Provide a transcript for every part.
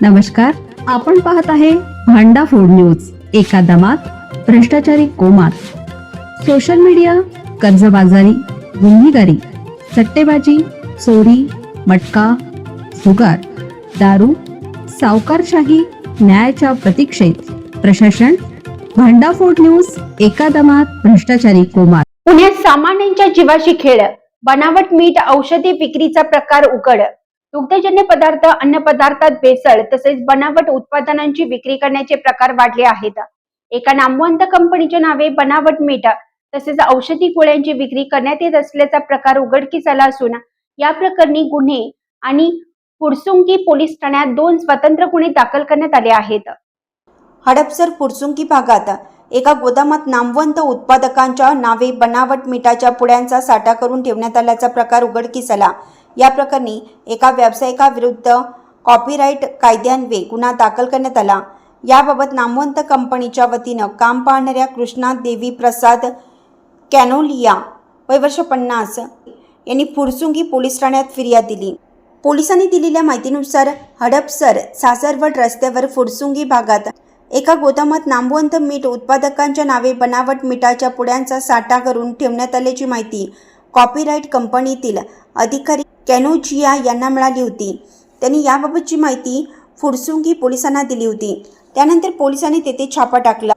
नमस्कार, आपण पाहत आहे भांडा फूड न्यूज. एका दमात भ्रष्टाचारी कोमात. सोशल मीडिया, कर्जबाजारी, गुन्हेगारी, सट्टेबाजी, चोरी, मटका, जुगार, दारू, सावकारशाही, न्यायाच्या प्रतीक्षेत प्रशासन. भांडा फूड न्यूज. एका दमात भ्रष्टाचारी कोमात. पुण्यात सामान्यांच्या जीवाशी खेळ. बनावट मीठ, औषधी विक्रीचा प्रकार उघड. दुग्धजन्य पदार्थ, अन्न पदार्थात भेसळ तसेच बनावट उत्पादनांची विक्री करण्याचे प्रकार वाढले आहेत. एका नामवंत कंपनीच्या नावे बनावट मीठ तसेच औषधी गोळ्यांची विक्री करण्यात येत असल्याचा प्रकार उघडकीस आला असून या प्रकरणी गुन्हे आणि फुरसुंगी पोलीस ठाण्यात 2 स्वतंत्र गुन्हे दाखल करण्यात आले आहेत. हडपसर फुरसुंगी भागात एका गोदामात नामवंत उत्पादकांच्या नावे बनावट मिठाच्या पुड्यांचा साठा करून ठेवण्यात आल्याचा प्रकार उघडकीस आला. या प्रकरणी एका व्यावसायिकाविरुद्ध कॉपीराईट कायद्यान्वये गुन्हा दाखल करण्यात आला. याबाबत नामवंत कंपनीच्या वतीनं काम पाहणाऱ्या कृष्णा देवी प्रसाद कॅनोलिया वय वर्ष 50 यांनी फुरसुंगी पोलीस ठाण्यात फिर्याद दिली. पोलिसांनी दिलेल्या माहितीनुसार हडपसर सासरवड रस्त्यावर फुरसुंगी भागात एका गोदामात नामवंत मीठ उत्पादकांच्या नावे बनावट मिठाच्या पुड्यांचा साठा करून ठेवण्यात आल्याची माहिती कॉपीराईट कंपनीतील अधिकारी कॅनोजिया यांना मिळाली होती. त्यांनी याबाबतची माहिती फुरसुंगी पोलिसांना दिली होती. त्यानंतर पोलिसांनी तेथे छापा टाकला.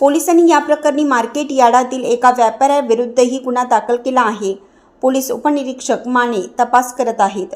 पोलिसांनी या प्रकरणी मार्केट यार्डातील एका व्यापाऱ्याविरुद्धही गुन्हा दाखल केला आहे. पोलीस उपनिरीक्षक माने तपास करत आहेत.